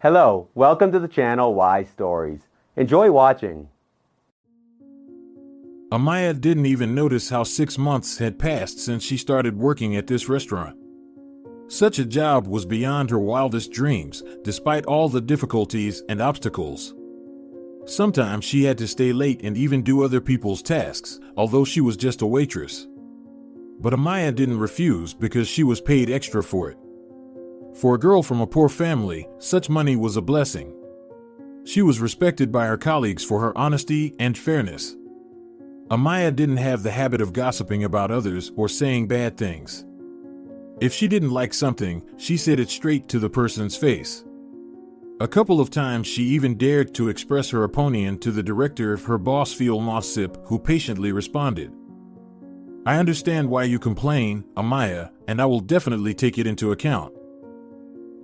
Hello, welcome to the channel Why Stories. Enjoy watching. Amaia didn't even notice how 6 months had passed since she started working at this restaurant. Such a job was beyond her wildest dreams, despite all the difficulties and obstacles. Sometimes she had to stay late and even do other people's tasks, although she was just a waitress. But Amaia didn't refuse because she was paid extra for it. For a girl from a poor family, such money was a blessing. She was respected by her colleagues for her honesty and fairness. Amaia didn't have the habit of gossiping about others or saying bad things. If she didn't like something, she said it straight to the person's face. A couple of times she even dared to express her opinion to the director of her boss, Felicia, who patiently responded, "I understand why you complain, Amaia, and I will definitely take it into account."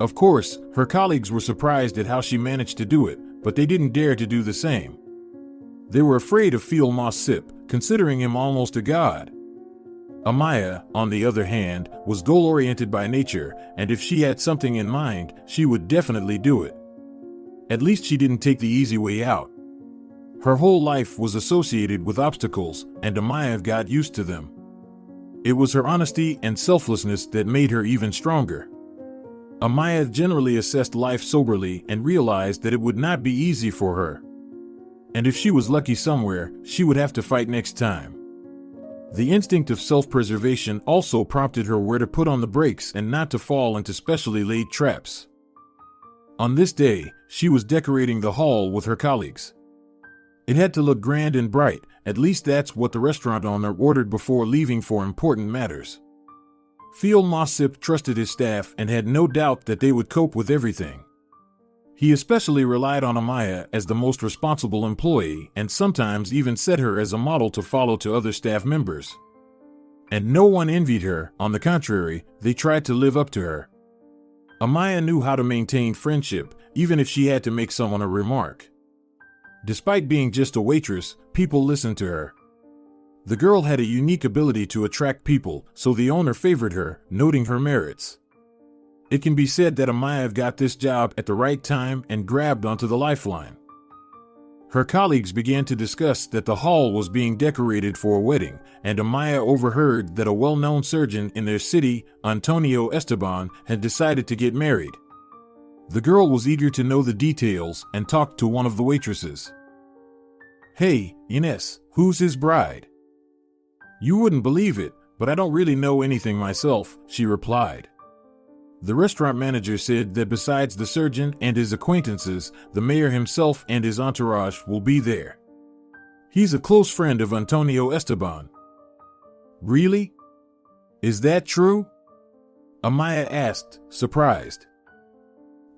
Of course, her colleagues were surprised at how she managed to do it, but they didn't dare to do the same. They were afraid of Felicia, considering him almost a god. Amaia, on the other hand, was goal-oriented by nature, and if she had something in mind, she would definitely do it. At least she didn't take the easy way out. Her whole life was associated with obstacles, and Amaia got used to them. It was her honesty and selflessness that made her even stronger. Amaia generally assessed life soberly and realized that it would not be easy for her. And if she was lucky somewhere, she would have to fight next time. The instinct of self-preservation also prompted her where to put on the brakes and not to fall into specially laid traps. On this day, she was decorating the hall with her colleagues. It had to look grand and bright, at least that's what the restaurant owner ordered before leaving for important matters. Felicia trusted his staff and had no doubt that they would cope with everything. He especially relied on Amaia as the most responsible employee and sometimes even set her as a model to follow to other staff members. And no one envied her, on the contrary, they tried to live up to her. Amaia knew how to maintain friendship, even if she had to make someone a remark. Despite being just a waitress, people listened to her. The girl had a unique ability to attract people, so the owner favored her, noting her merits. It can be said that Amaia got this job at the right time and grabbed onto the lifeline. Her colleagues began to discuss that the hall was being decorated for a wedding, and Amaia overheard that a well-known surgeon in their city, Antonio Esteban, had decided to get married. The girl was eager to know the details and talked to one of the waitresses. "Hey, Ines, who's his bride?" "You wouldn't believe it, but I don't really know anything myself," she replied. The restaurant manager said that besides the surgeon and his acquaintances, the mayor himself and his entourage will be there. He's a close friend of Antonio Esteban. "Really? Is that true?" Amaia asked, surprised.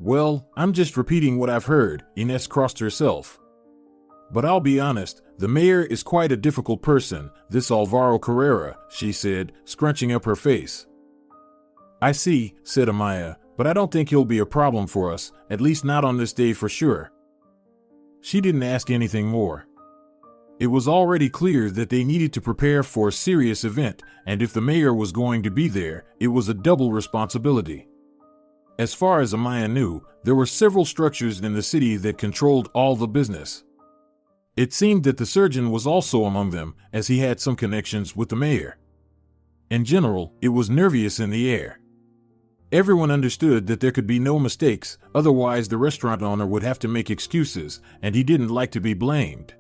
"Well, I'm just repeating what I've heard," Ines crossed herself. "But I'll be honest, the mayor is quite a difficult person, this Alvaro Carrera," she said, scrunching up her face. "I see," said Amaia, "but I don't think he'll be a problem for us, at least not on this day for sure." She didn't ask anything more. It was already clear that they needed to prepare for a serious event, and if the mayor was going to be there, it was a double responsibility. As far as Amaia knew, there were several structures in the city that controlled all the business. It seemed that the surgeon was also among them, as he had some connections with the mayor. In general, it was nervous in the air. Everyone understood that there could be no mistakes, otherwise the restaurant owner would have to make excuses, and he didn't like to be blamed.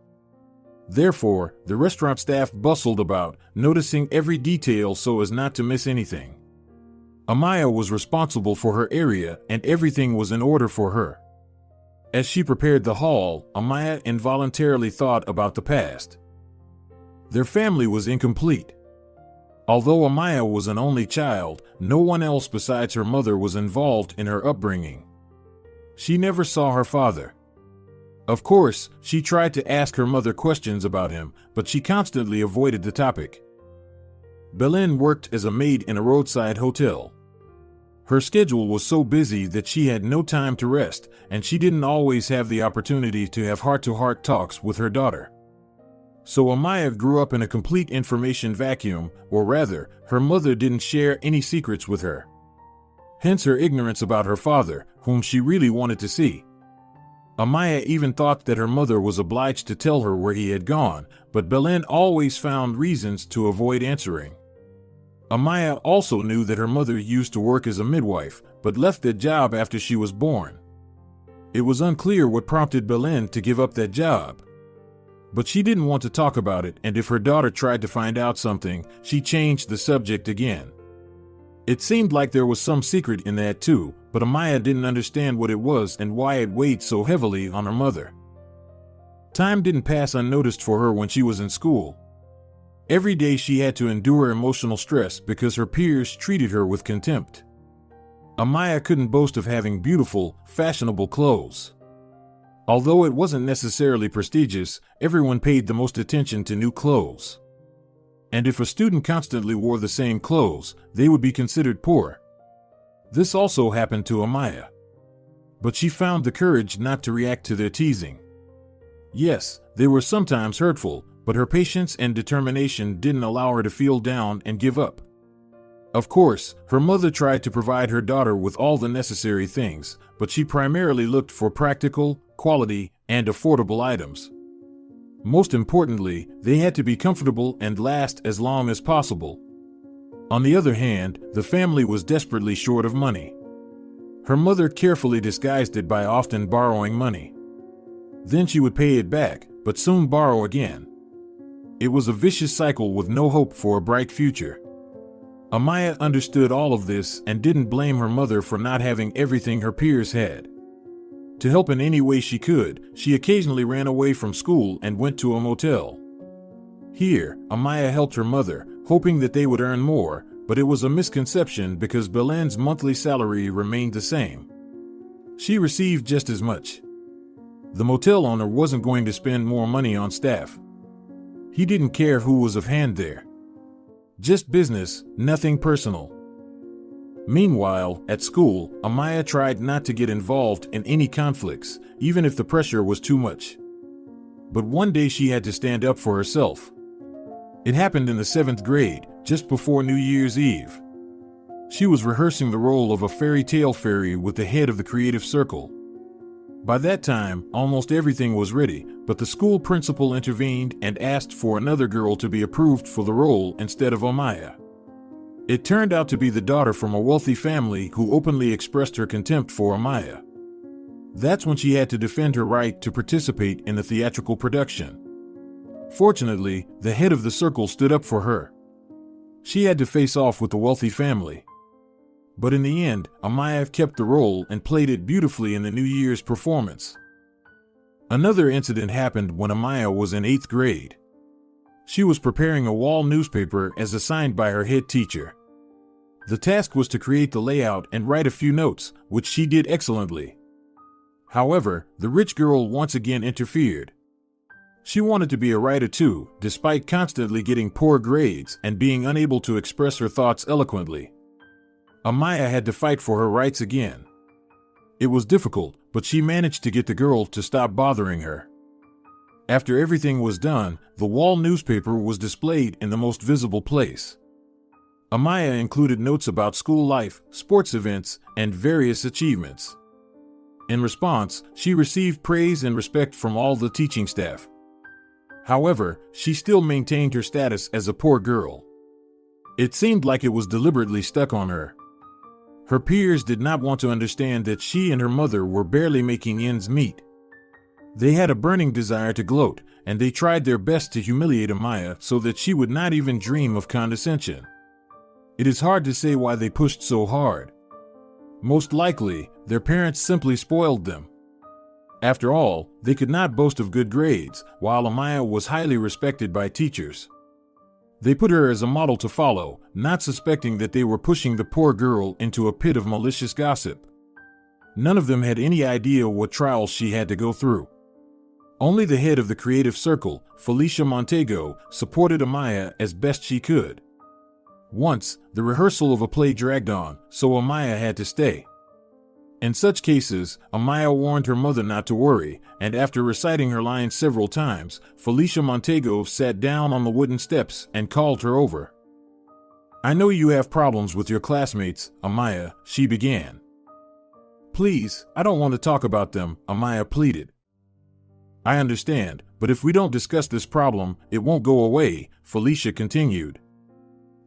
Therefore, the restaurant staff bustled about, noticing every detail so as not to miss anything. Amaia was responsible for her area, and everything was in order for her. As she prepared the hall, Amaia involuntarily thought about the past. Their family was incomplete. Although Amaia was an only child, no one else besides her mother was involved in her upbringing. She never saw her father. Of course, she tried to ask her mother questions about him, but she constantly avoided the topic. Belen worked as a maid in a roadside hotel. Her schedule was so busy that she had no time to rest, and she didn't always have the opportunity to have heart-to-heart talks with her daughter. So Amaia grew up in a complete information vacuum, or rather, her mother didn't share any secrets with her. hence her ignorance about her father, whom she really wanted to see. Amaia even thought that her mother was obliged to tell her where he had gone, but Belen always found reasons to avoid answering. Amaia also knew that her mother used to work as a midwife, but left that job after she was born. It was unclear what prompted Belen to give up that job. But she didn't want to talk about it, and if her daughter tried to find out something, she changed the subject again. It seemed like there was some secret in that too, but Amaia didn't understand what it was and why it weighed so heavily on her mother. Time didn't pass unnoticed for her when she was in school. Every day she had to endure emotional stress because her peers treated her with contempt. Amaia couldn't boast of having beautiful, fashionable clothes. Although it wasn't necessarily prestigious, everyone paid the most attention to new clothes. And if a student constantly wore the same clothes, they would be considered poor. This also happened to Amaia. But she found the courage not to react to their teasing. Yes, they were sometimes hurtful, but her patience and determination didn't allow her to feel down and give up. Of course, her mother tried to provide her daughter with all the necessary things, but she primarily looked for practical, quality, and affordable items. Most importantly, they had to be comfortable and last as long as possible. On the other hand, the family was desperately short of money. Her mother carefully disguised it by often borrowing money. Then she would pay it back, but soon borrow again. It was a vicious cycle with no hope for a bright future. Amaia understood all of this and didn't blame her mother for not having everything her peers had. To help in any way she could, she occasionally ran away from school and went to a motel. Here, Amaia helped her mother, hoping that they would earn more, but it was a misconception because Belen's monthly salary remained the same. She received just as much. The motel owner wasn't going to spend more money on staff. He didn't care who was of hand there. Just business, nothing personal. Meanwhile, at school, Amaia tried not to get involved in any conflicts, even if the pressure was too much. But one day she had to stand up for herself. It happened in the 7th grade, just before New Year's Eve. She was rehearsing the role of a fairy tale fairy with the head of the creative circle. By that time, almost everything was ready, but the school principal intervened and asked for another girl to be approved for the role instead of Amaia. It turned out to be the daughter from a wealthy family who openly expressed her contempt for Amaia. That's when she had to defend her right to participate in the theatrical production. Fortunately, the head of the circle stood up for her. She had to face off with the wealthy family. But in the end, Amaia kept the role and played it beautifully in the New Year's performance. Another incident happened when Amaia was in 8th grade. She was preparing a wall newspaper as assigned by her head teacher. The task was to create the layout and write a few notes, which she did excellently. However, the rich girl once again interfered. She wanted to be a writer too, despite constantly getting poor grades and being unable to express her thoughts eloquently. Amaia had to fight for her rights again. It was difficult, but she managed to get the girl to stop bothering her. After everything was done, the wall newspaper was displayed in the most visible place. Amaia included notes about school life, sports events, and various achievements. In response, she received praise and respect from all the teaching staff. However, she still maintained her status as a poor girl. It seemed like it was deliberately stuck on her. Her peers did not want to understand that she and her mother were barely making ends meet. They had a burning desire to gloat, and they tried their best to humiliate Amaia so that she would not even dream of condescension. It is hard to say why they pushed so hard. Most likely, their parents simply spoiled them. After all, they could not boast of good grades, while Amaia was highly respected by teachers. They put her as a model to follow, not suspecting that they were pushing the poor girl into a pit of malicious gossip. None of them had any idea what trials she had to go through. Only the head of the creative circle, Felicia Montego, supported Amaia as best she could. Once, the rehearsal of a play dragged on, so Amaia had to stay. In such cases, Amaia warned her mother not to worry, and after reciting her lines several times, Felicia Montego sat down on the wooden steps and called her over. I know you have problems with your classmates, Amaia, she began. Please, I don't want to talk about them, Amaia pleaded. I understand, but if we don't discuss this problem, it won't go away, Felicia continued.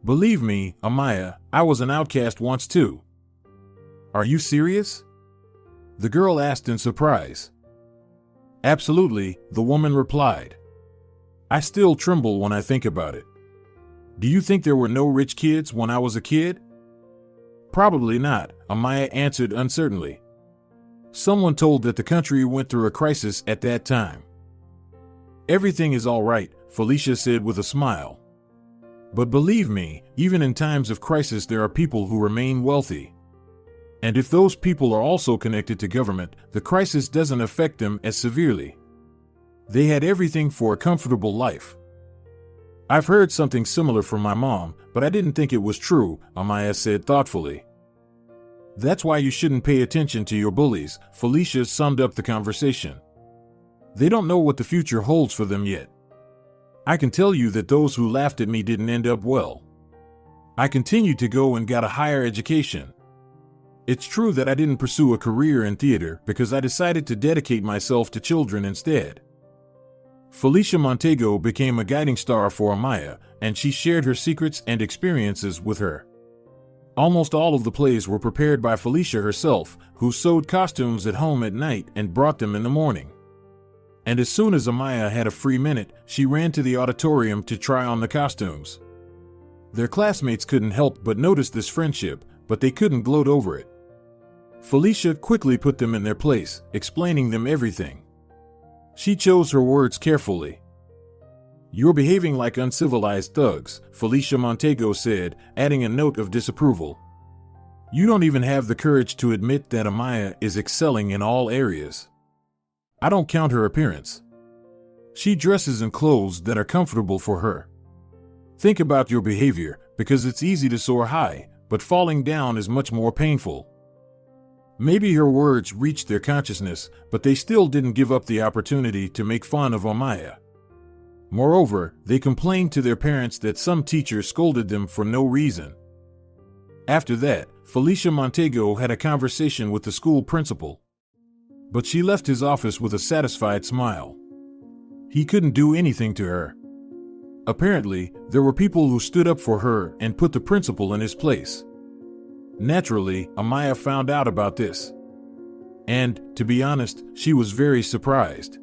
Believe me, Amaia, I was an outcast once too. Are you serious? The girl asked in surprise. Absolutely, the woman replied. I still tremble when I think about it. Do you think there were no rich kids when I was a kid? Probably not, Amaia answered uncertainly. Someone told that the country went through a crisis at that time. Everything is all right, Felicia said with a smile. But believe me, even in times of crisis there are people who remain wealthy. And if those people are also connected to government, the crisis doesn't affect them as severely. They had everything for a comfortable life. I've heard something similar from my mom, but I didn't think it was true, Amaia said thoughtfully. That's why you shouldn't pay attention to your bullies, Felicia summed up the conversation. They don't know what the future holds for them yet. I can tell you that those who laughed at me didn't end up well. I continued to go and got a higher education. It's true that I didn't pursue a career in theater because I decided to dedicate myself to children instead. Felicia Montego became a guiding star for Amaia, and she shared her secrets and experiences with her. Almost all of the plays were prepared by Felicia herself, who sewed costumes at home at night and brought them in the morning. And as soon as Amaia had a free minute, she ran to the auditorium to try on the costumes. Their classmates couldn't help but notice this friendship, but they couldn't gloat over it. Felicia quickly put them in their place, explaining them everything. She chose her words carefully. You're behaving like uncivilized thugs, Felicia Montego said, adding a note of disapproval. You don't even have the courage to admit that Amaia is excelling in all areas. I don't count her appearance. She dresses in clothes that are comfortable for her. Think about your behavior, because it's easy to soar high, but falling down is much more painful. Maybe her words reached their consciousness, but they still didn't give up the opportunity to make fun of Amaia. Moreover, they complained to their parents that some teacher scolded them for no reason. After that, Felicia Montego had a conversation with the school principal. But she left his office with a satisfied smile. He couldn't do anything to her. Apparently, there were people who stood up for her and put the principal in his place. Naturally, Amaia found out about this. And, to be honest, she was very surprised.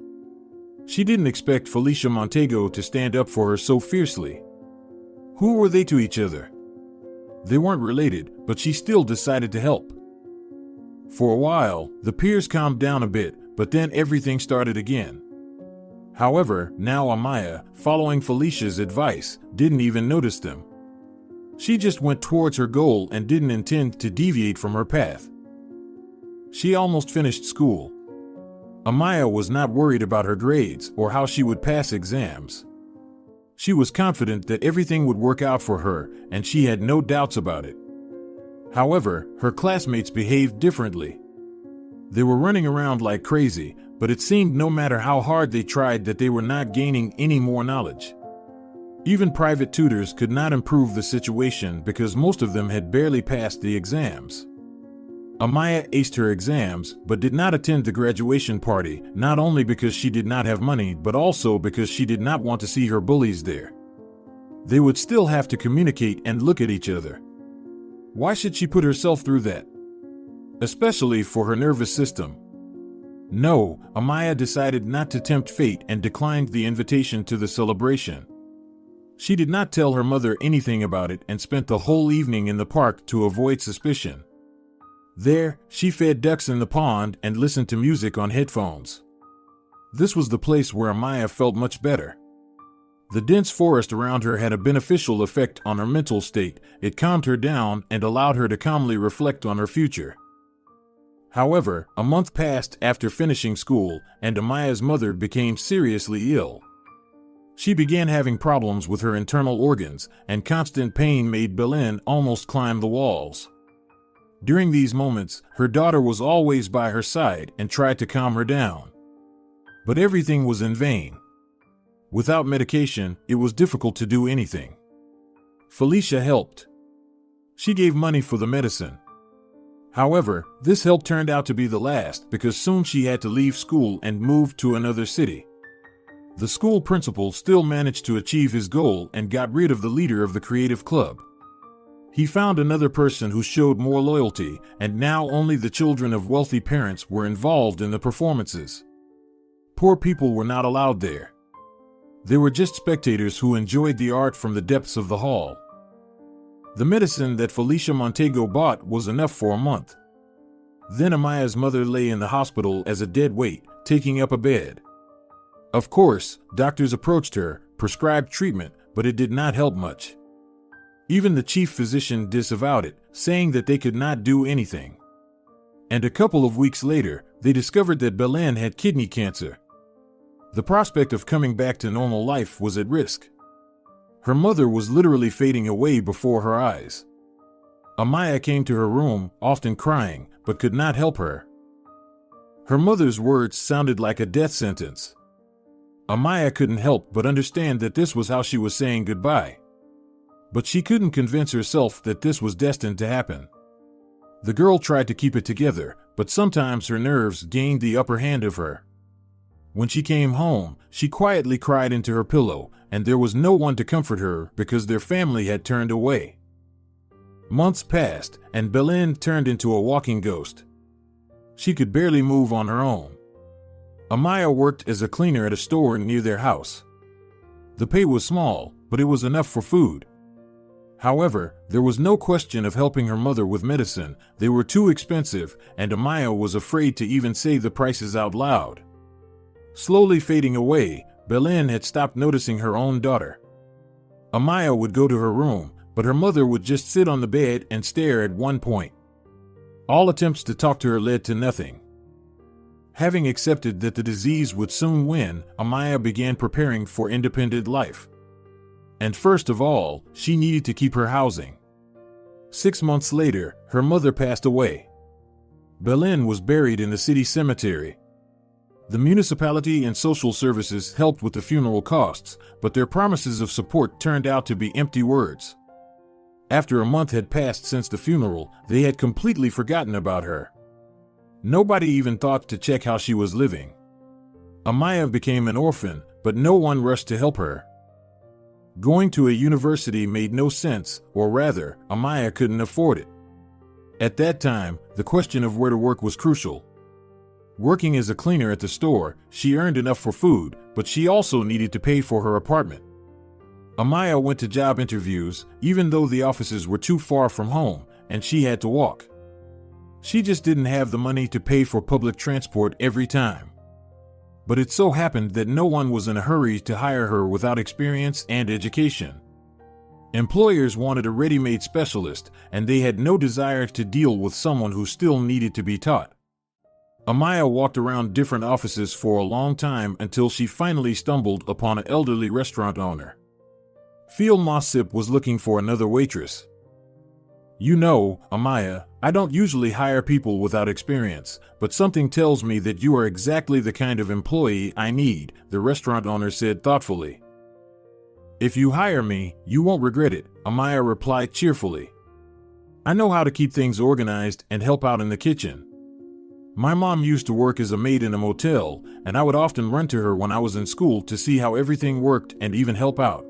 She didn't expect Felicia Montego to stand up for her so fiercely. Who were they to each other? They weren't related, but she still decided to help. For a while, the peers calmed down a bit, but then everything started again. However, now Amaia, following Felicia's advice, didn't even notice them. She just went towards her goal and didn't intend to deviate from her path. She almost finished school. Amaia was not worried about her grades or how she would pass exams. She was confident that everything would work out for her, and she had no doubts about it. However, her classmates behaved differently. They were running around like crazy, but it seemed no matter how hard they tried that they were not gaining any more knowledge. Even private tutors could not improve the situation because most of them had barely passed the exams. Amaia aced her exams but did not attend the graduation party, not only because she did not have money but also because she did not want to see her bullies there. They would still have to communicate and look at each other. Why should she put herself through that? Especially for her nervous system. No, Amaia decided not to tempt fate and declined the invitation to the celebration. She did not tell her mother anything about it and spent the whole evening in the park to avoid suspicion. There, she fed ducks in the pond and listened to music on headphones. This was the place where Amaia felt much better. The dense forest around her had a beneficial effect on her mental state. It calmed her down and allowed her to calmly reflect on her future. However, a month passed after finishing school, and Amaia's mother became seriously ill. She began having problems with her internal organs, and constant pain made Belen almost climb the walls. During these moments, her daughter was always by her side and tried to calm her down. But everything was in vain. Without medication, it was difficult to do anything. Felicia helped. She gave money for the medicine. However, this help turned out to be the last because soon she had to leave school and move to another city. The school principal still managed to achieve his goal and got rid of the leader of the creative club. He found another person who showed more loyalty, and now only the children of wealthy parents were involved in the performances. Poor people were not allowed there. They were just spectators who enjoyed the art from the depths of the hall. The medicine that Felicia Montego bought was enough for a month. Then Amaia's mother lay in the hospital as a dead weight, taking up a bed. Of course, doctors approached her, prescribed treatment, but it did not help much. Even the chief physician disavowed it, saying that they could not do anything. And a couple of weeks later, they discovered that Belen had kidney cancer. The prospect of coming back to normal life was at risk. Her mother was literally fading away before her eyes. Amaia came to her room, often crying, but could not help her. Her mother's words sounded like a death sentence. Amaia couldn't help but understand that this was how she was saying goodbye. But she couldn't convince herself that this was destined to happen. The girl tried to keep it together, but sometimes her nerves gained the upper hand of her. When she came home, she quietly cried into her pillow, and there was no one to comfort her because their family had turned away. Months passed, and Belen turned into a walking ghost. She could barely move on her own. Amaia worked as a cleaner at a store near their house. The pay was small, but it was enough for food. However, there was no question of helping her mother with medicine. They were too expensive, and Amaia was afraid to even say the prices out loud. Slowly fading away, Belen had stopped noticing her own daughter. Amaia would go to her room, but her mother would just sit on the bed and stare at one point. All attempts to talk to her led to nothing. Having accepted that the disease would soon win, Amaia began preparing for independent life. And first of all, she needed to keep her housing. 6 months later, her mother passed away. Belen was buried in the city cemetery. The municipality and social services helped with the funeral costs, but their promises of support turned out to be empty words. After a month had passed since the funeral, they had completely forgotten about her. Nobody even thought to check how she was living. Amaia became an orphan, but no one rushed to help her. Going to a university made no sense, or rather, Amaia couldn't afford it. At that time, the question of where to work was crucial. Working as a cleaner at the store, she earned enough for food, but she also needed to pay for her apartment. Amaia went to job interviews, even though the offices were too far from home, and she had to walk. She just didn't have the money to pay for public transport every time. But it so happened that no one was in a hurry to hire her without experience and education. Employers wanted a ready-made specialist, and they had no desire to deal with someone who still needed to be taught. Amaia walked around different offices for a long time until she finally stumbled upon an elderly restaurant owner. Felicia was looking for another waitress. "You know, Amaia, I don't usually hire people without experience, but something tells me that you are exactly the kind of employee I need," the restaurant owner said thoughtfully. "If you hire me, you won't regret it," Amaia replied cheerfully. "I know how to keep things organized and help out in the kitchen. My mom used to work as a maid in a motel, and I would often run to her when I was in school to see how everything worked and even help out."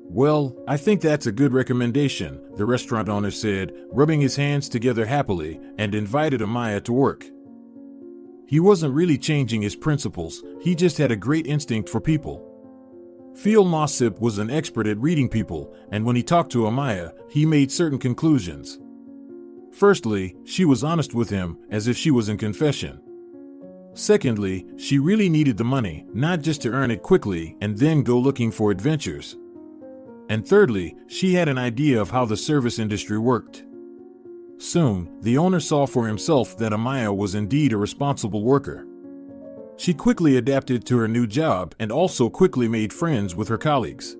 "Well, I think that's a good recommendation," the restaurant owner said, rubbing his hands together happily, and invited Amaia to work. He wasn't really changing his principles, he just had a great instinct for people. Felicia was an expert at reading people, and when he talked to Amaia, he made certain conclusions. Firstly, she was honest with him, as if she was in confession. Secondly, she really needed the money, not just to earn it quickly and then go looking for adventures. And thirdly, she had an idea of how the service industry worked. Soon, the owner saw for himself that Amaia was indeed a responsible worker. She quickly adapted to her new job and also quickly made friends with her colleagues.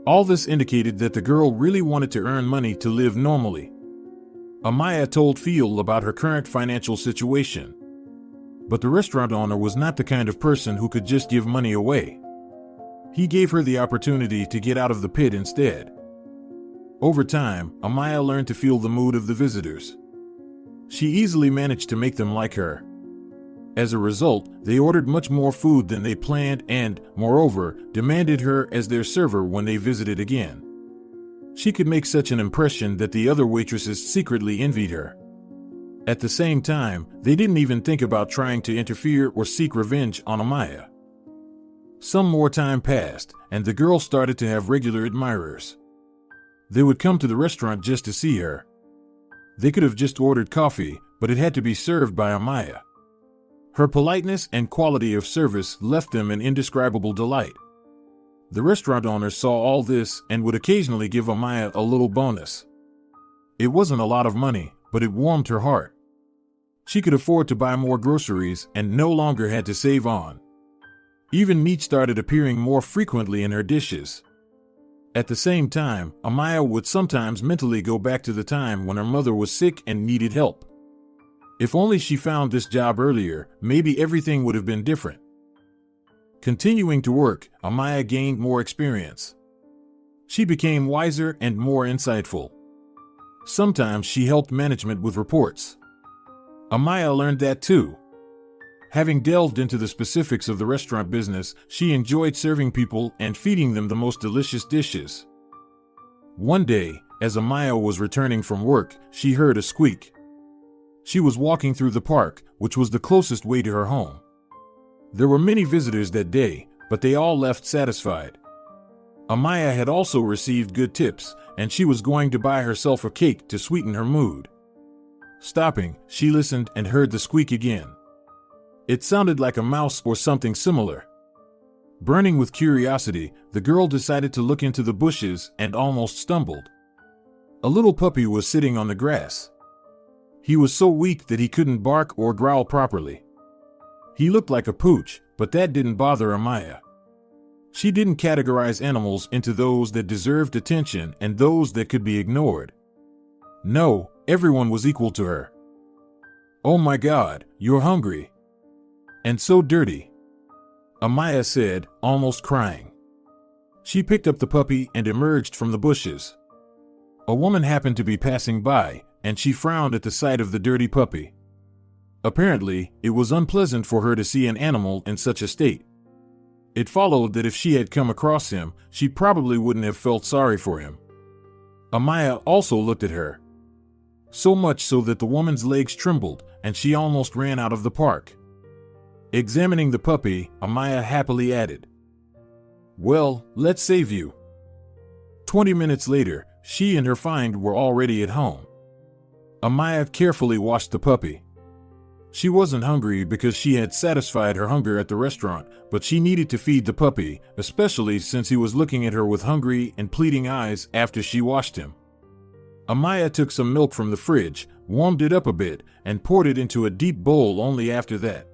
All this indicated that the girl really wanted to earn money to live normally. Amaia told Phil about her current financial situation. But the restaurant owner was not the kind of person who could just give money away. He gave her the opportunity to get out of the pit instead. Over time, Amaia learned to feel the mood of the visitors. She easily managed to make them like her. As a result, they ordered much more food than they planned and, moreover, demanded her as their server when they visited again. She could make such an impression that the other waitresses secretly envied her. At the same time, they didn't even think about trying to interfere or seek revenge on Amaia. Some more time passed, and the girl started to have regular admirers. They would come to the restaurant just to see her. They could have just ordered coffee, but it had to be served by Amaia. Her politeness and quality of service left them in indescribable delight. The restaurant owner saw all this and would occasionally give Amaia a little bonus. It wasn't a lot of money, but it warmed her heart. She could afford to buy more groceries and no longer had to save on. Even meat started appearing more frequently in her dishes. At the same time, Amaia would sometimes mentally go back to the time when her mother was sick and needed help. If only she found this job earlier, maybe everything would have been different. Continuing to work, Amaia gained more experience. She became wiser and more insightful. Sometimes she helped management with reports. Amaia learned that too. Having delved into the specifics of the restaurant business, she enjoyed serving people and feeding them the most delicious dishes. One day, as Amaia was returning from work, she heard a squeak. She was walking through the park, which was the closest way to her home. There were many visitors that day, but they all left satisfied. Amaia had also received good tips, and she was going to buy herself a cake to sweeten her mood. Stopping, she listened and heard the squeak again. It sounded like a mouse or something similar. Burning with curiosity, the girl decided to look into the bushes and almost stumbled. A little puppy was sitting on the grass. He was so weak that he couldn't bark or growl properly. He looked like a pooch, but that didn't bother Amaia. She didn't categorize animals into those that deserved attention and those that could be ignored. No, everyone was equal to her. "Oh my God, you're hungry. And so dirty," Amaia said, almost crying. She picked up the puppy and emerged from the bushes. A woman happened to be passing by, and she frowned at the sight of the dirty puppy. Apparently, it was unpleasant for her to see an animal in such a state. It followed that if she had come across him, she probably wouldn't have felt sorry for him. Amaia also looked at her. So much so that the woman's legs trembled, and she almost ran out of the park. Examining the puppy, Amaia happily added, "Well, let's save you." 20 minutes later, she and her find were already at home. Amaia carefully washed the puppy. She wasn't hungry because she had satisfied her hunger at the restaurant, but she needed to feed the puppy, especially since he was looking at her with hungry and pleading eyes after she washed him. Amaia took some milk from the fridge, warmed it up a bit, and poured it into a deep bowl only after that.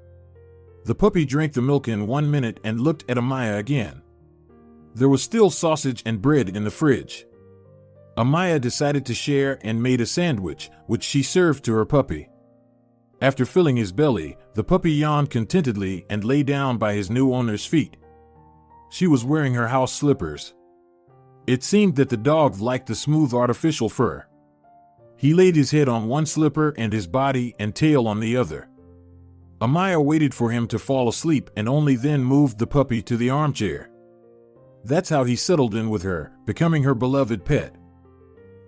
The puppy drank the milk in 1 minute and looked at Amaia again. There was still sausage and bread in the fridge. Amaia decided to share and made a sandwich, which she served to her puppy. After filling his belly, the puppy yawned contentedly and lay down by his new owner's feet. She was wearing her house slippers. It seemed that the dog liked the smooth artificial fur. He laid his head on one slipper and his body and tail on the other. Amaia waited for him to fall asleep and only then moved the puppy to the armchair. That's how he settled in with her, becoming her beloved pet.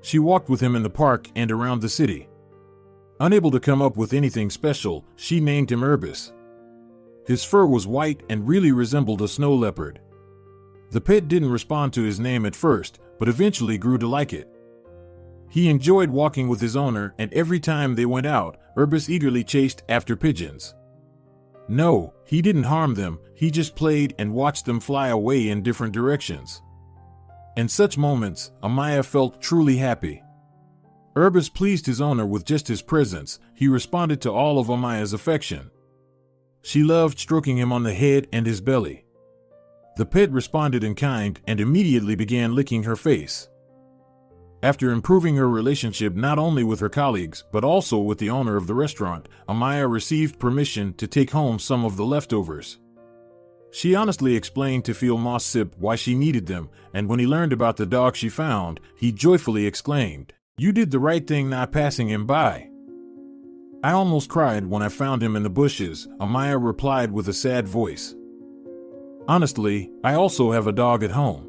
She walked with him in the park and around the city. Unable to come up with anything special, she named him Urbis. His fur was white and really resembled a snow leopard. The pet didn't respond to his name at first, but eventually grew to like it. He enjoyed walking with his owner, and every time they went out, Urbis eagerly chased after pigeons. No, he didn't harm them, he just played and watched them fly away in different directions. In such moments, Amaia felt truly happy. Urbis pleased his owner with just his presence. He responded to all of Amaia's affection. She loved stroking him on the head and his belly. The pet responded in kind and immediately began licking her face. After improving her relationship not only with her colleagues but also with the owner of the restaurant, Amaia received permission to take home some of the leftovers. She honestly explained to Phil Mossip why she needed them, and when he learned about the dog she found, he joyfully exclaimed, "You did the right thing not passing him by." "I almost cried when I found him in the bushes," Amaia replied with a sad voice. "Honestly, I also have a dog at home.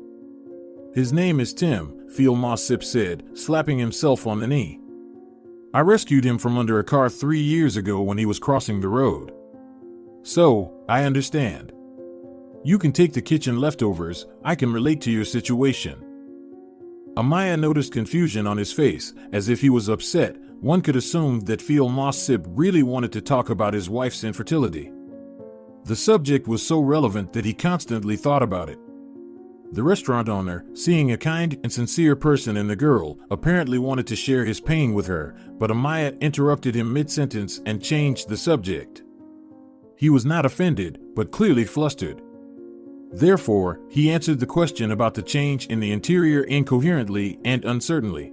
His name is Tim," Phil Mossip said, slapping himself on the knee. "I rescued him from under a car 3 years ago when he was crossing the road. So, I understand. You can take the kitchen leftovers. I can relate to your situation." Amaia noticed confusion on his face, as if he was upset. One could assume that Phil Mossip really wanted to talk about his wife's infertility. The subject was so relevant that he constantly thought about it. The restaurant owner, seeing a kind and sincere person in the girl, apparently wanted to share his pain with her, but Amaia interrupted him mid-sentence and changed the subject. He was not offended, but clearly flustered. Therefore, he answered the question about the change in the interior incoherently and uncertainly.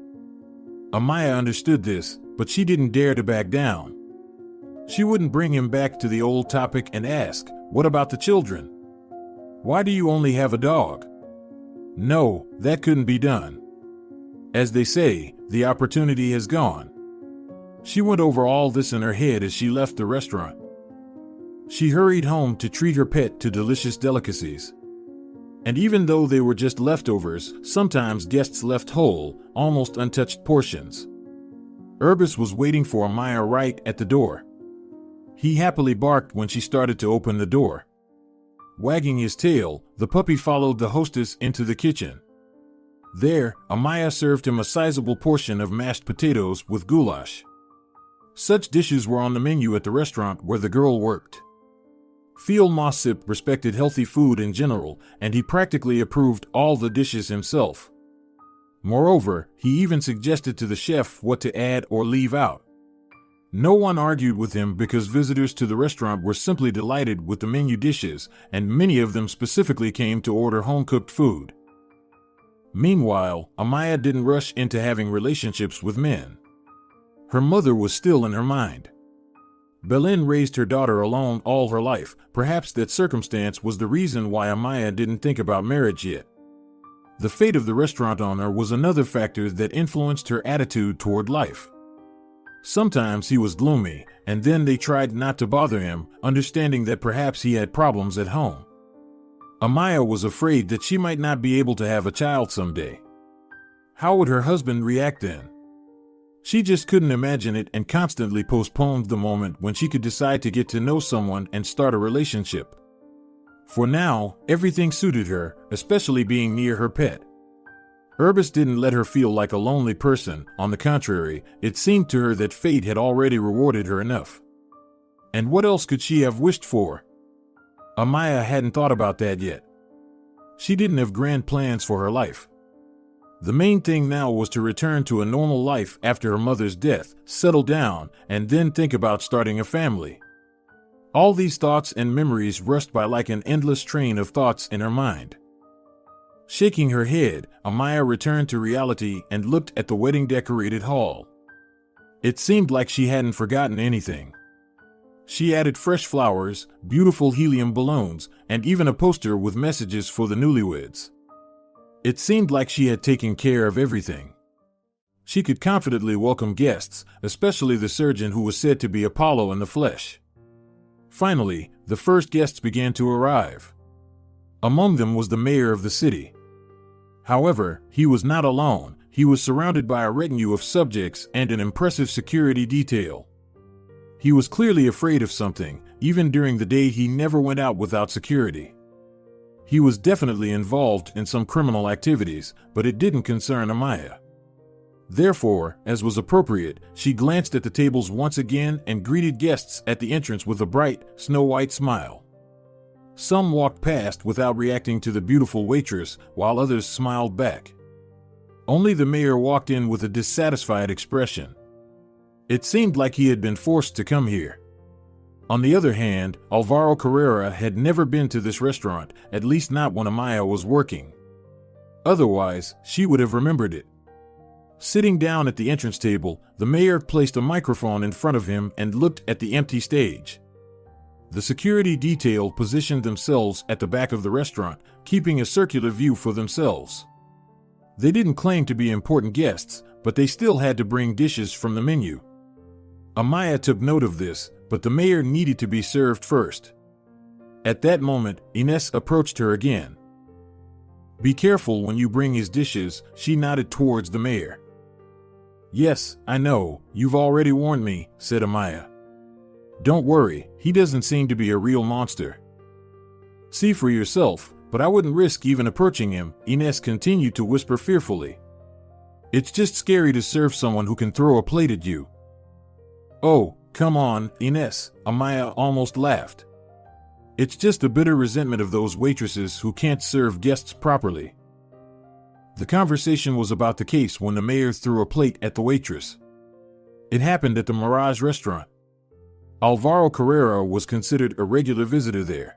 Amaia understood this, but she didn't dare to back down. She wouldn't bring him back to the old topic and ask, "What about the children? Why do you only have a dog?" No, that couldn't be done. As they say, the opportunity has gone. She went over all this in her head as she left the restaurant. She hurried home to treat her pet to delicious delicacies. And even though they were just leftovers, sometimes guests left whole, almost untouched portions. Urbis was waiting for Amaia right at the door. He happily barked when she started to open the door. Wagging his tail, the puppy followed the hostess into the kitchen. There, Amaia served him a sizable portion of mashed potatoes with goulash. Such dishes were on the menu at the restaurant where the girl worked. Phil Mossip respected healthy food in general, and he practically approved all the dishes himself. Moreover, he even suggested to the chef what to add or leave out. No one argued with him because visitors to the restaurant were simply delighted with the menu dishes, and many of them specifically came to order home-cooked food. Meanwhile, Amaia didn't rush into having relationships with men. Her mother was still in her mind. Belen raised her daughter alone all her life. Perhaps that circumstance was the reason why Amaia didn't think about marriage yet. The fate of the restaurant owner was another factor that influenced her attitude toward life. Sometimes he was gloomy, and then they tried not to bother him, understanding that perhaps he had problems at home. Amaia was afraid that she might not be able to have a child someday. How would her husband react then? She just couldn't imagine it and constantly postponed the moment when she could decide to get to know someone and start a relationship. For now, everything suited her, especially being near her pet. Urbis didn't let her feel like a lonely person. On the contrary, it seemed to her that fate had already rewarded her enough. And what else could she have wished for? Amaia hadn't thought about that yet. She didn't have grand plans for her life. The main thing now was to return to a normal life after her mother's death, settle down, and then think about starting a family. All these thoughts and memories rushed by like an endless train of thoughts in her mind. Shaking her head, Amaia returned to reality and looked at the wedding-decorated hall. It seemed like she hadn't forgotten anything. She added fresh flowers, beautiful helium balloons, and even a poster with messages for the newlyweds. It seemed like she had taken care of everything. She could confidently welcome guests, especially the surgeon who was said to be Apollo in the flesh. Finally, the first guests began to arrive. Among them was the mayor of the city. However, he was not alone. He was surrounded by a retinue of subjects and an impressive security detail. He was clearly afraid of something. Even during the day, he never went out without security. He was definitely involved in some criminal activities, but it didn't concern Amaia. Therefore, as was appropriate, she glanced at the tables once again and greeted guests at the entrance with a bright, snow-white smile. Some walked past without reacting to the beautiful waitress, while others smiled back. Only the mayor walked in with a dissatisfied expression. It seemed like he had been forced to come here. On the other hand, Alvaro Carrera had never been to this restaurant, at least not when Amaia was working. Otherwise, she would have remembered it. Sitting down at the entrance table, the mayor placed a microphone in front of him and looked at the empty stage. The security detail positioned themselves at the back of the restaurant, keeping a circular view for themselves. They didn't claim to be important guests, but they still had to bring dishes from the menu. Amaia took note of this, but the mayor needed to be served first. At that moment, Ines approached her again. "Be careful when you bring his dishes," she nodded towards the mayor. "Yes, I know, you've already warned me," said Amaia. "Don't worry, he doesn't seem to be a real monster." "See for yourself, but I wouldn't risk even approaching him," Ines continued to whisper fearfully. "It's just scary to serve someone who can throw a plate at you." "Oh, come on, Ines," Amaia almost laughed. "It's just a bitter resentment of those waitresses who can't serve guests properly." The conversation was about the case when the mayor threw a plate at the waitress. It happened at the Mirage restaurant. Alvaro Carrera was considered a regular visitor there.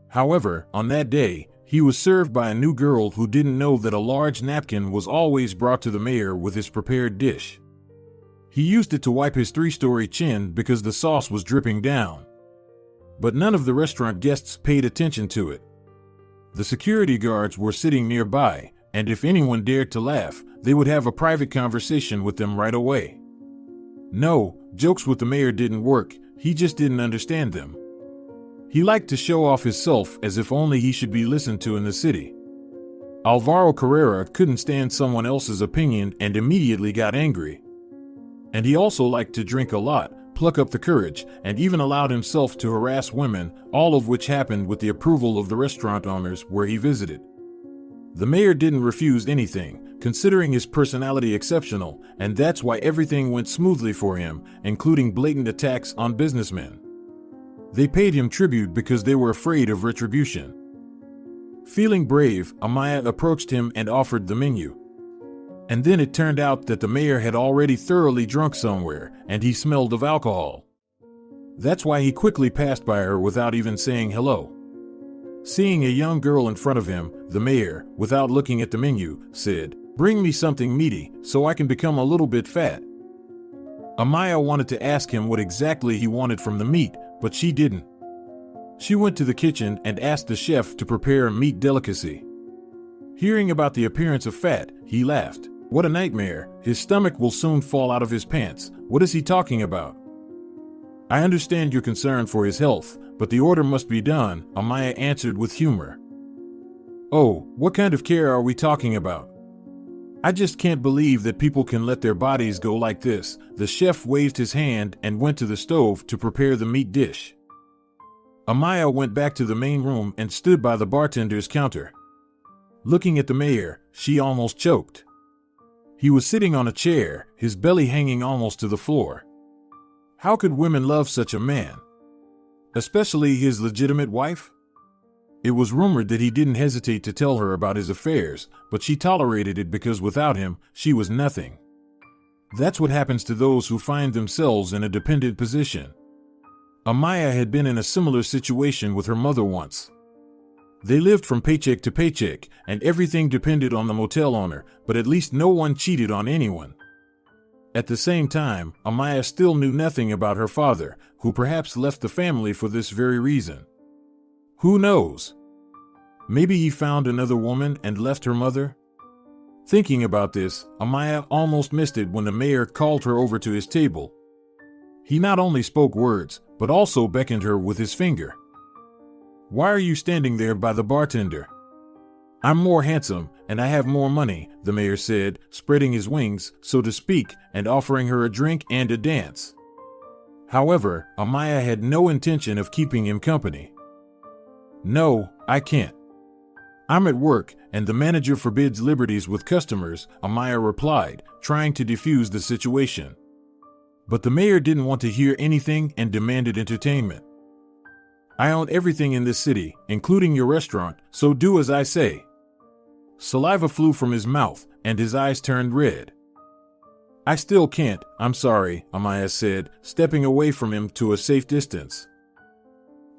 However, on that day, he was served by a new girl who didn't know that a large napkin was always brought to the mayor with his prepared dish. He used it to wipe his 3-story chin because the sauce was dripping down. But none of the restaurant guests paid attention to it. The security guards were sitting nearby, and if anyone dared to laugh, they would have a private conversation with them right away. No, jokes with the mayor didn't work, he just didn't understand them. He liked to show off himself as if only he should be listened to in the city. Alvaro Carrera couldn't stand someone else's opinion and immediately got angry. And he also liked to drink a lot, pluck up the courage, and even allowed himself to harass women, all of which happened with the approval of the restaurant owners where he visited. The mayor didn't refuse anything, considering his personality exceptional, and that's why everything went smoothly for him, including blatant attacks on businessmen. They paid him tribute because they were afraid of retribution. Feeling brave, Amaia approached him and offered the menu. And then it turned out that the mayor had already thoroughly drunk somewhere, and he smelled of alcohol. That's why he quickly passed by her without even saying hello. Seeing a young girl in front of him, the mayor, without looking at the menu, said, "Bring me something meaty, so I can become a little bit fat." Amaia wanted to ask him what exactly he wanted from the meat, but she didn't. She went to the kitchen and asked the chef to prepare a meat delicacy. Hearing about the appearance of fat, he laughed. "What a nightmare, his stomach will soon fall out of his pants. What is he talking about?" "I understand your concern for his health, but the order must be done," Amaia answered with humor. "Oh, what kind of care are we talking about? I just can't believe that people can let their bodies go like this." The chef waved his hand and went to the stove to prepare the meat dish. Amaia went back to the main room and stood by the bartender's counter. Looking at the mayor, she almost choked. He was sitting on a chair, his belly hanging almost to the floor. How could women love such a man? Especially his legitimate wife? It was rumored that he didn't hesitate to tell her about his affairs, but she tolerated it because without him, she was nothing. That's what happens to those who find themselves in a dependent position. Amaia had been in a similar situation with her mother once. They lived from paycheck to paycheck, and everything depended on the motel owner, but at least no one cheated on anyone. At the same time, Amaia still knew nothing about her father, who perhaps left the family for this very reason. Who knows? Maybe he found another woman and left her mother? Thinking about this, Amaia almost missed it when the mayor called her over to his table. He not only spoke words, but also beckoned her with his finger. "Why are you standing there by the bartender?" "I'm more handsome, and I have more money," the mayor said, spreading his wings, so to speak, and offering her a drink and a dance. However, Amaia had no intention of keeping him company. "No, I can't. I'm at work, and the manager forbids liberties with customers," Amaia replied, trying to defuse the situation. But the mayor didn't want to hear anything and demanded entertainment. "I own everything in this city, including your restaurant, so do as I say." Saliva flew from his mouth, and his eyes turned red. "I still can't, I'm sorry," Amaia said, stepping away from him to a safe distance.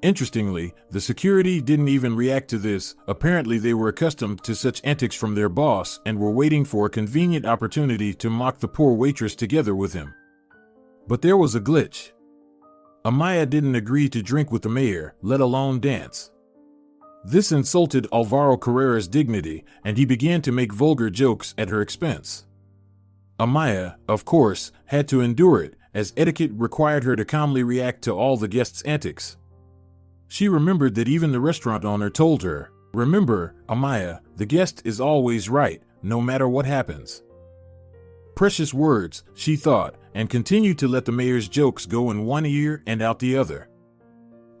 Interestingly, the security didn't even react to this. Apparently they were accustomed to such antics from their boss and were waiting for a convenient opportunity to mock the poor waitress together with him. But there was a glitch. Amaia didn't agree to drink with the mayor, let alone dance. This insulted Alvaro Carrera's dignity, and he began to make vulgar jokes at her expense. Amaia, of course, had to endure it, as etiquette required her to calmly react to all the guests' antics. She remembered that even the restaurant owner told her, "Remember, Amaia, the guest is always right, no matter what happens." Precious words, she thought, and continued to let the mayor's jokes go in one ear and out the other.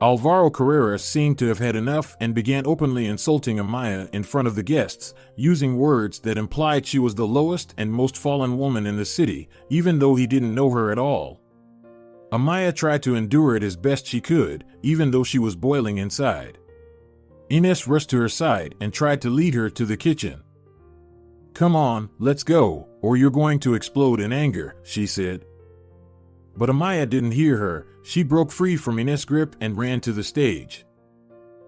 Alvaro Carrera seemed to have had enough and began openly insulting Amaia in front of the guests, using words that implied she was the lowest and most fallen woman in the city, even though he didn't know her at all. Amaia tried to endure it as best she could, even though she was boiling inside. Ines rushed to her side and tried to lead her to the kitchen. "Come on, let's go, or you're going to explode in anger," she said. But Amaia didn't hear her. She broke free from Ines' grip and ran to the stage.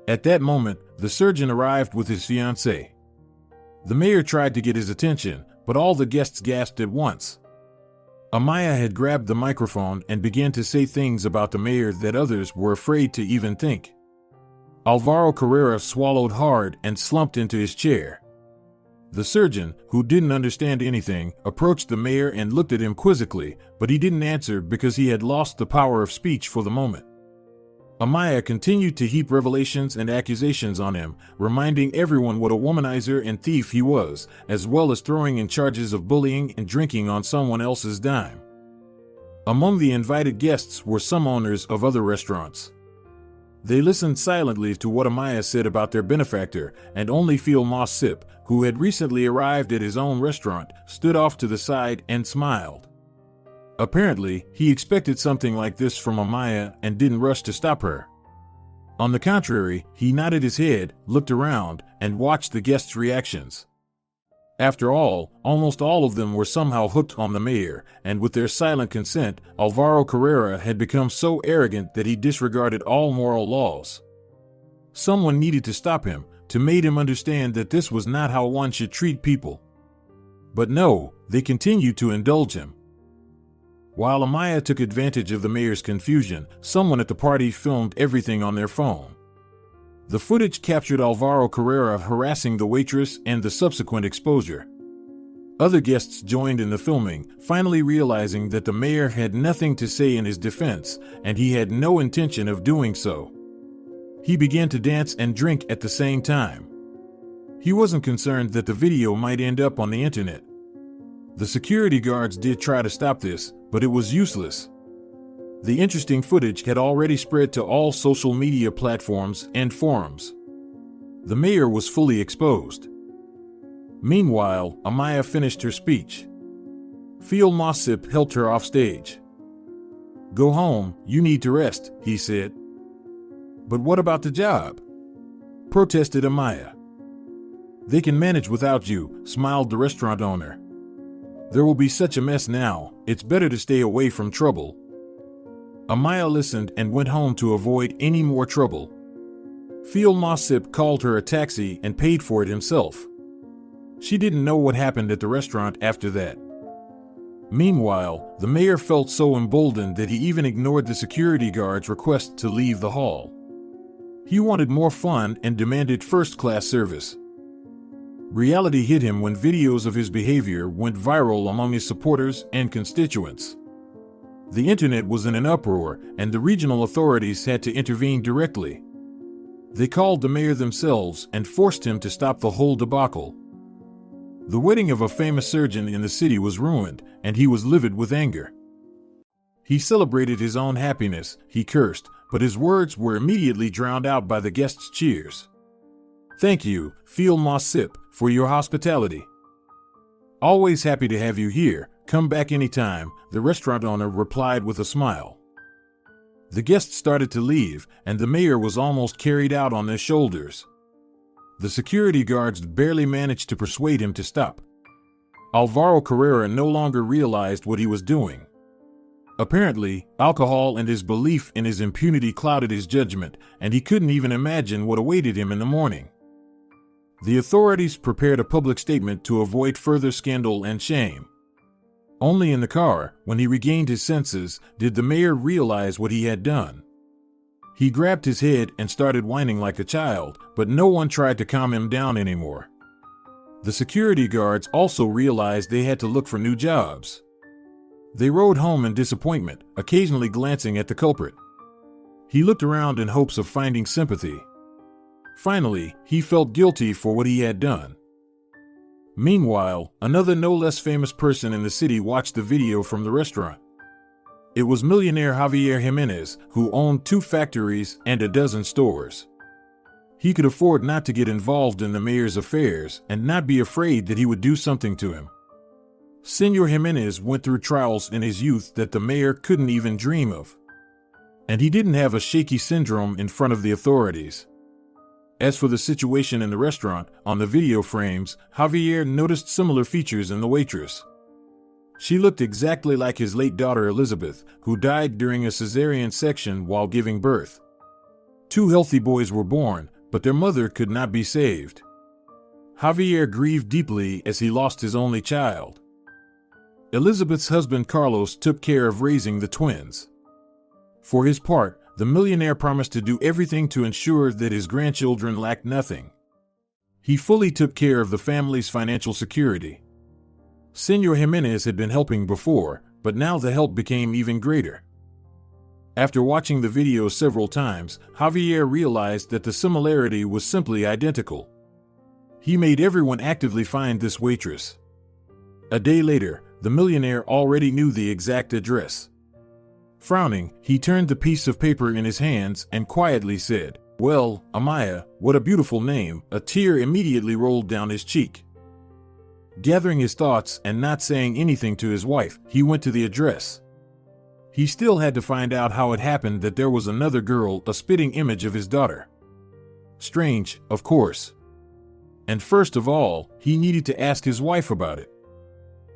At that moment, the surgeon arrived with his fiancée. The mayor tried to get his attention, but all the guests gasped at once. Amaia had grabbed the microphone and began to say things about the mayor that others were afraid to even think. Alvaro Carrera swallowed hard and slumped into his chair. The surgeon, who didn't understand anything, approached the mayor and looked at him quizzically, but he didn't answer because he had lost the power of speech for the moment. Amaia continued to heap revelations and accusations on him, reminding everyone what a womanizer and thief he was, as well as throwing in charges of bullying and drinking on someone else's dime. Among the invited guests were some owners of other restaurants. They listened silently to what Amaia said about their benefactor, and only Phil Mossip, who had recently arrived at his own restaurant, stood off to the side and smiled. Apparently, he expected something like this from Amaia and didn't rush to stop her. On the contrary, he nodded his head, looked around, and watched the guests' reactions. After all, almost all of them were somehow hooked on the mayor, and with their silent consent, Alvaro Carrera had become so arrogant that he disregarded all moral laws. Someone needed to stop him, to make him understand that this was not how one should treat people. But no, they continued to indulge him. While Amaia took advantage of the mayor's confusion, someone at the party filmed everything on their phone. The footage captured Alvaro Carrera harassing the waitress and the subsequent exposure. Other guests joined in the filming, finally realizing that the mayor had nothing to say in his defense, and he had no intention of doing so. He began to dance and drink at the same time. He wasn't concerned that the video might end up on the internet. The security guards did try to stop this, but it was useless. The interesting footage had already spread to all social media platforms and forums. The mayor was fully exposed. Meanwhile, Amaia finished her speech. Phil Mossip helped her off stage. "Go home, you need to rest," he said. "But what about the job?" protested Amaia. "They can manage without you," smiled the restaurant owner. "There will be such a mess now, it's better to stay away from trouble." Amaia listened and went home to avoid any more trouble. Phil Mossip called her a taxi and paid for it himself. She didn't know what happened at the restaurant after that. Meanwhile, the mayor felt so emboldened that he even ignored the security guard's request to leave the hall. He wanted more fun and demanded first-class service. Reality hit him when videos of his behavior went viral among his supporters and constituents. The internet was in an uproar, and the regional authorities had to intervene directly. They called the mayor themselves and forced him to stop the whole debacle. The wedding of a famous surgeon in the city was ruined, and he was livid with anger. He celebrated his own happiness, he cursed, but his words were immediately drowned out by the guests' cheers. "Thank you, Phil Mossip, for your hospitality. Always happy to have you here. Come back anytime," the restaurant owner replied with a smile. The guests started to leave, and the mayor was almost carried out on their shoulders. The security guards barely managed to persuade him to stop. Alvaro Carrera no longer realized what he was doing. Apparently, alcohol and his belief in his impunity clouded his judgment, and he couldn't even imagine what awaited him in the morning. The authorities prepared a public statement to avoid further scandal and shame. Only in the car, when he regained his senses, did the mayor realize what he had done. He grabbed his head and started whining like a child, but no one tried to calm him down anymore. The security guards also realized they had to look for new jobs. They rode home in disappointment, occasionally glancing at the culprit. He looked around in hopes of finding sympathy. Finally, he felt guilty for what he had done. Meanwhile, another no less famous person in the city watched the video from the restaurant. It was millionaire Javier Jimenez, who owned 2 factories and a dozen stores. He could afford not to get involved in the mayor's affairs and not be afraid that he would do something to him. Senor Jimenez went through trials in his youth that the mayor couldn't even dream of. And he didn't have a shaky syndrome in front of the authorities. As for the situation in the restaurant, on the video frames, Javier noticed similar features in the waitress. She looked exactly like his late daughter Elizabeth, who died during a cesarean section while giving birth. 2 healthy boys were born, but their mother could not be saved. Javier grieved deeply as he lost his only child. Elizabeth's husband Carlos took care of raising the twins. For his part, the millionaire promised to do everything to ensure that his grandchildren lacked nothing. He fully took care of the family's financial security. Senor Jimenez had been helping before, but now the help became even greater. After watching the video several times, Javier realized that the similarity was simply identical. He made everyone actively find this waitress. A day later, the millionaire already knew the exact address. Frowning, he turned the piece of paper in his hands and quietly said, "Well, Amaia, what a beautiful name." A tear immediately rolled down his cheek. Gathering his thoughts and not saying anything to his wife, he went to the address. He still had to find out how it happened that there was another girl, a spitting image of his daughter. Strange, of course. And first of all, he needed to ask his wife about it.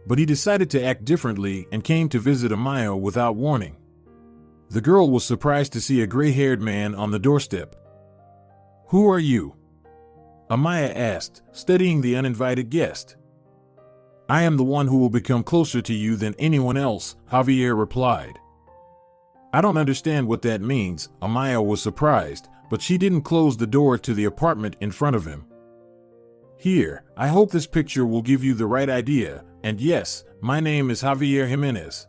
But he decided to act differently and came to visit Amaia without warning. The girl was surprised to see a gray-haired man on the doorstep. "Who are you?" Amaia asked, studying the uninvited guest. "I am the one who will become closer to you than anyone else," Javier replied. "I don't understand what that means." Amaia was surprised, but she didn't close the door to the apartment in front of him. "Here, I hope this picture will give you the right idea, and yes, my name is Javier Jimenez."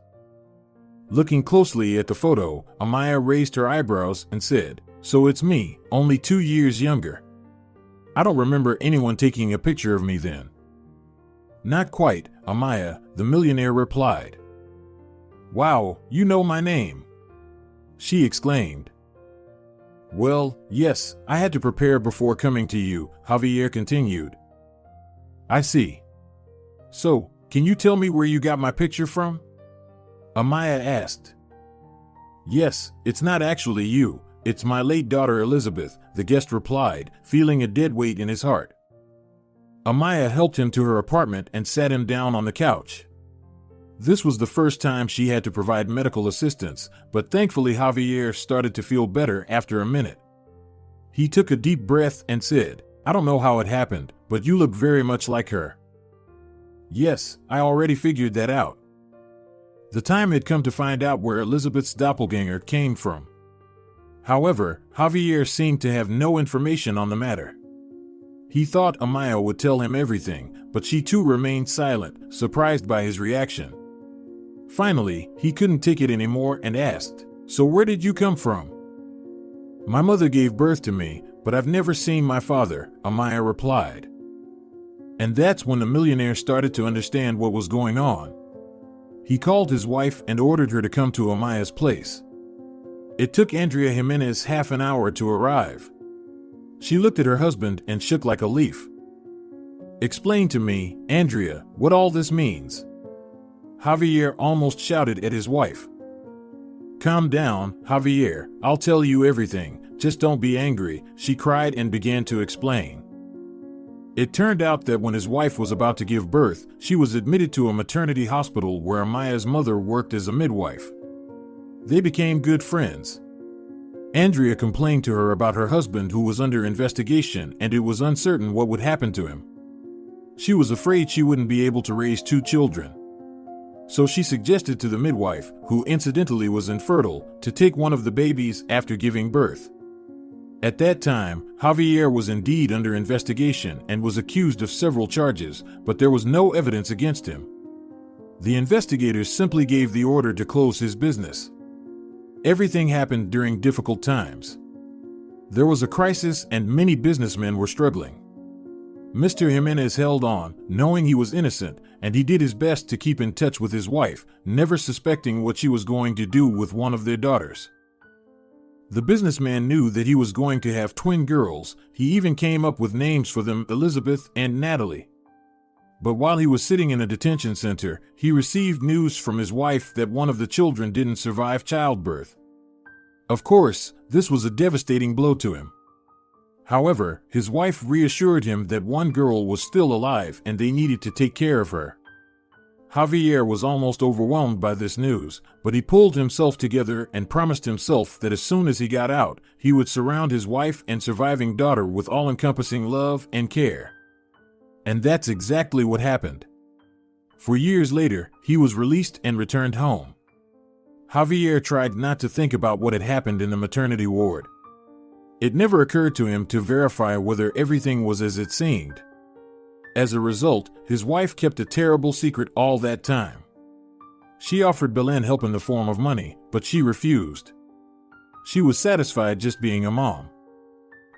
Looking closely at the photo, Amaia raised her eyebrows and said, "So it's me, only 2 years younger. I don't remember anyone taking a picture of me then." "Not quite, Amaia," the millionaire replied. "Wow, you know my name," she exclaimed. "Well, yes, I had to prepare before coming to you," Javier continued. "I see. So, can you tell me where you got my picture from?" Amaia asked. "Yes, it's not actually you, it's my late daughter Elizabeth," the guest replied, feeling a dead weight in his heart. Amaia helped him to her apartment and sat him down on the couch. This was the first time she had to provide medical assistance, but thankfully Javier started to feel better after a minute. He took a deep breath and said, "I don't know how it happened, but you look very much like her." "Yes, I already figured that out." The time had come to find out where Elizabeth's doppelganger came from. However, Javier seemed to have no information on the matter. He thought Amaia would tell him everything, but she too remained silent, surprised by his reaction. Finally, he couldn't take it anymore and asked, "So where did you come from?" "My mother gave birth to me, but I've never seen my father," Amaia replied. And that's when the millionaire started to understand what was going on. He called his wife and ordered her to come to Amaia's place. It took Andrea Jimenez half an hour to arrive. She looked at her husband and shook like a leaf. "Explain to me, Andrea, what all this means." Javier almost shouted at his wife. "Calm down, Javier, I'll tell you everything, just don't be angry," she cried and began to explain. It turned out that when his wife was about to give birth, she was admitted to a maternity hospital where Amaia's mother worked as a midwife. They became good friends. Andrea complained to her about her husband who was under investigation and it was uncertain what would happen to him. She was afraid she wouldn't be able to raise 2 children. So she suggested to the midwife, who incidentally was infertile, to take one of the babies after giving birth. At that time, Javier was indeed under investigation and was accused of several charges, but there was no evidence against him. The investigators simply gave the order to close his business. Everything happened during difficult times. There was a crisis and many businessmen were struggling. Mr. Jimenez held on, knowing he was innocent, and he did his best to keep in touch with his wife, never suspecting what she was going to do with one of their daughters. The businessman knew that he was going to have twin girls. He even came up with names for them, Elizabeth and Natalie. But while he was sitting in a detention center, he received news from his wife that one of the children didn't survive childbirth. Of course, this was a devastating blow to him. However, his wife reassured him that one girl was still alive and they needed to take care of her. Javier was almost overwhelmed by this news, but he pulled himself together and promised himself that as soon as he got out, he would surround his wife and surviving daughter with all-encompassing love and care. And that's exactly what happened. For years later, he was released and returned home. Javier tried not to think about what had happened in the maternity ward. It never occurred to him to verify whether everything was as it seemed. As a result, his wife kept a terrible secret all that time. She offered Belen help in the form of money, but she refused. She was satisfied just being a mom.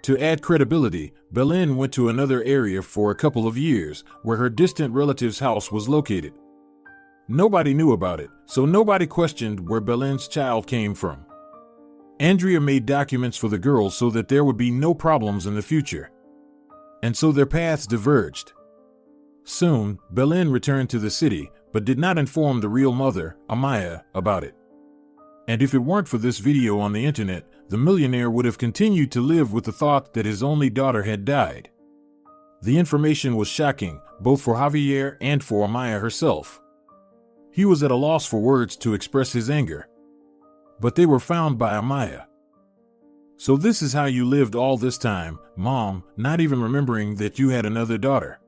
To add credibility, Belen went to another area for a couple of years, where her distant relative's house was located. Nobody knew about it, so nobody questioned where Belen's child came from. Andrea made documents for the girls so that there would be no problems in the future. And so their paths diverged. Soon, Belen returned to the city, but did not inform the real mother, Amaia, about it. And if it weren't for this video on the internet, the millionaire would have continued to live with the thought that his only daughter had died. The information was shocking, both for Javier and for Amaia herself. He was at a loss for words to express his anger. But they were found by Amaia. So this is how you lived all this time, Mom, not even remembering that you had another daughter.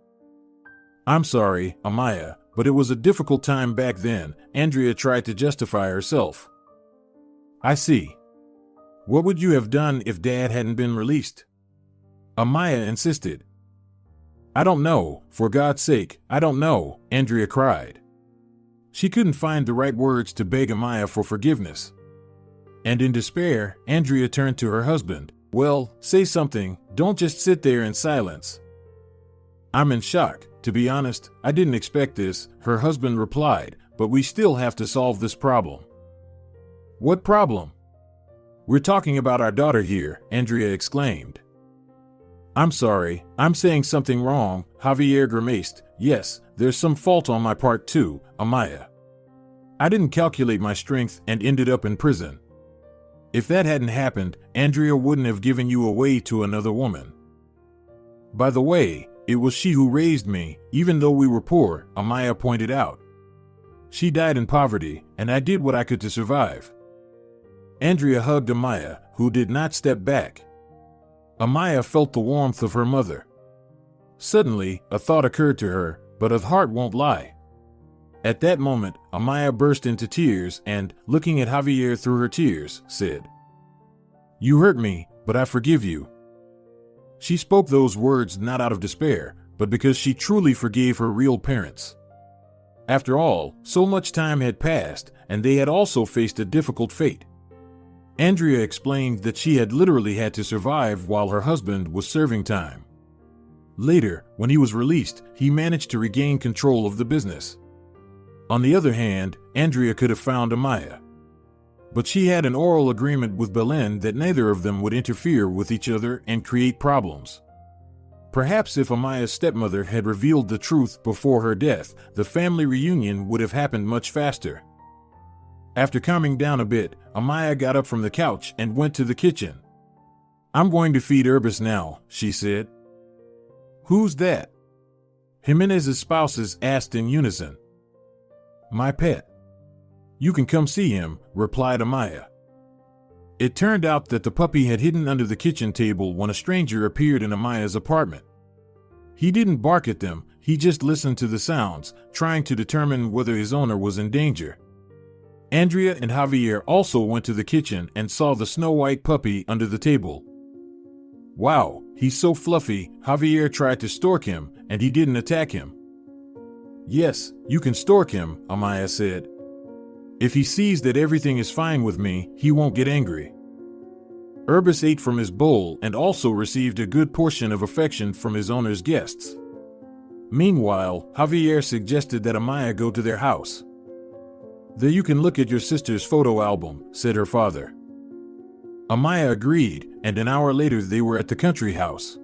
I'm sorry, Amaia, but it was a difficult time back then, Andrea tried to justify herself. I see. What would you have done if Dad hadn't been released? Amaia insisted. I don't know, for God's sake, I don't know, Andrea cried. She couldn't find the right words to beg Amaia for forgiveness. And in despair, Andrea turned to her husband. Well, say something, don't just sit there in silence. I'm in shock. To be honest, I didn't expect this, her husband replied, but we still have to solve this problem. What problem? We're talking about our daughter here, Andrea exclaimed. I'm sorry, I'm saying something wrong, Javier grimaced. Yes, there's some fault on my part too, Amaia. I didn't calculate my strength and ended up in prison. If that hadn't happened, Andrea wouldn't have given you away to another woman. By the way, it was she who raised me, even though we were poor, Amaia pointed out. She died in poverty, and I did what I could to survive. Andrea hugged Amaia, who did not step back. Amaia felt the warmth of her mother. Suddenly, a thought occurred to her, but a heart won't lie. At that moment, Amaia burst into tears and, looking at Javier through her tears, said, You hurt me, but I forgive you. She spoke those words not out of despair, but because she truly forgave her real parents. After all, so much time had passed, and they had also faced a difficult fate. Andrea explained that she had literally had to survive while her husband was serving time. Later, when he was released, he managed to regain control of the business. On the other hand, Andrea could have found Amaia. But she had an oral agreement with Belen that neither of them would interfere with each other and create problems. Perhaps if Amaia's stepmother had revealed the truth before her death, the family reunion would have happened much faster. After calming down a bit, Amaia got up from the couch and went to the kitchen. I'm going to feed Urbis now, she said. Who's that? Jimenez's spouses asked in unison. My pet. You can come see him, replied Amaia. It turned out that the puppy had hidden under the kitchen table when a stranger appeared in Amaia's apartment. He didn't bark at them, he just listened to the sounds, trying to determine whether his owner was in danger. Andrea and Javier also went to the kitchen and saw the snow-white puppy under the table. "Wow, he's so fluffy," Javier tried to stork him, and he didn't attack him. "Yes, you can stork him," Amaia said. "If he sees that everything is fine with me, he won't get angry." Urbis ate from his bowl and also received a good portion of affection from his owner's guests. Meanwhile, Javier suggested that Amaia go to their house. "There you can look at your sister's photo album," said her father. Amaia agreed, and an hour later they were at the country house.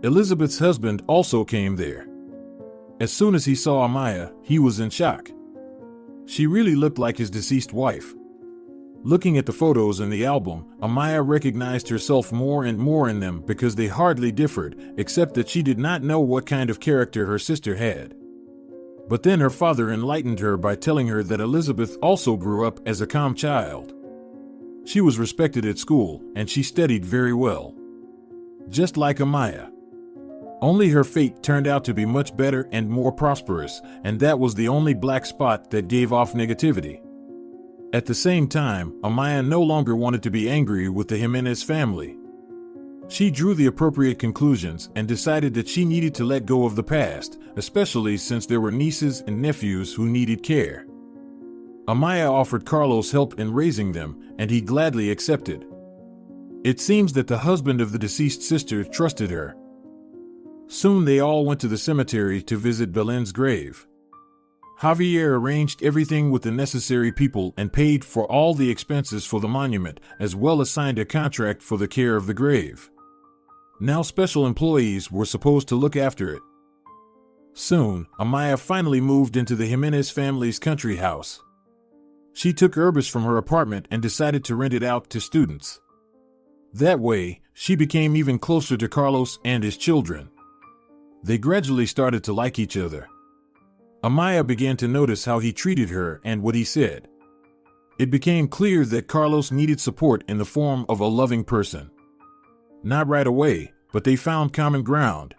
Elizabeth's husband also came there. As soon as he saw Amaia, he was in shock. She really looked like his deceased wife. Looking at the photos in the album, Amaia recognized herself more and more in them because they hardly differed, except that she did not know what kind of character her sister had. But then her father enlightened her by telling her that Elizabeth also grew up as a calm child. She was respected at school, and she studied very well. Just like Amaia. Only her fate turned out to be much better and more prosperous, and that was the only black spot that gave off negativity. At the same time, Amaia no longer wanted to be angry with the Jimenez family. She drew the appropriate conclusions and decided that she needed to let go of the past, especially since there were nieces and nephews who needed care. Amaia offered Carlos help in raising them, and he gladly accepted. It seems that the husband of the deceased sister trusted her. Soon they all went to the cemetery to visit Belen's grave. Javier arranged everything with the necessary people and paid for all the expenses for the monument, as well as signed a contract for the care of the grave. Now special employees were supposed to look after it. Soon, Amaia finally moved into the Jimenez family's country house. She took Urbis from her apartment and decided to rent it out to students. That way, she became even closer to Carlos and his children. They gradually started to like each other. Amaia began to notice how he treated her and what he said. It became clear that Carlos needed support in the form of a loving person. Not right away, but they found common ground.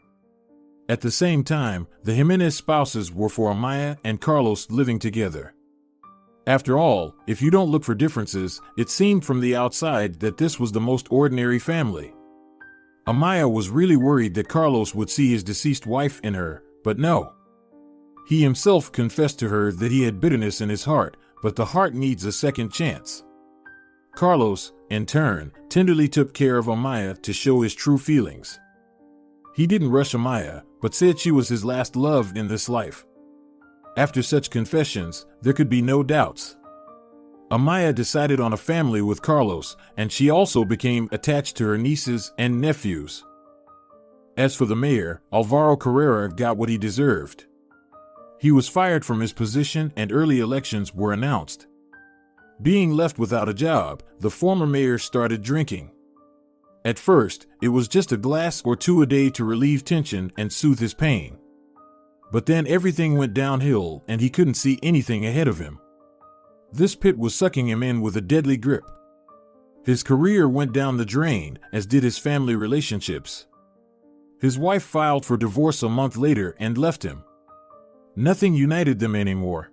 At the same time, the Jimenez spouses were for Amaia and Carlos living together. After all, if you don't look for differences, it seemed from the outside that this was the most ordinary family. Amaia was really worried that Carlos would see his deceased wife in her, but no. He himself confessed to her that he had bitterness in his heart, but the heart needs a second chance. Carlos, in turn, tenderly took care of Amaia to show his true feelings. He didn't rush Amaia, but said she was his last love in this life. After such confessions, there could be no doubts. Amaia decided on a family with Carlos, and she also became attached to her nieces and nephews. As for the mayor, Alvaro Carrera got what he deserved. He was fired from his position and early elections were announced. Being left without a job, the former mayor started drinking. At first, it was just a glass or two a day to relieve tension and soothe his pain. But then everything went downhill and he couldn't see anything ahead of him. This pit was sucking him in with a deadly grip. His career went down the drain, as did his family relationships. His wife filed for divorce a month later and left him. Nothing united them anymore.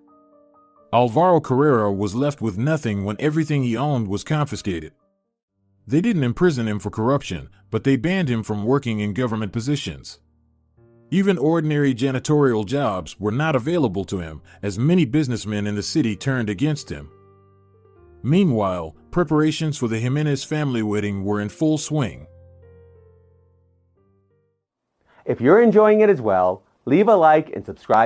Alvaro Carrera was left with nothing when everything he owned was confiscated. They didn't imprison him for corruption, but they banned him from working in government positions. Even ordinary janitorial jobs were not available to him, as many businessmen in the city turned against him. Meanwhile, preparations for the Jimenez family wedding were in full swing. If you're enjoying it as well, leave a like and subscribe.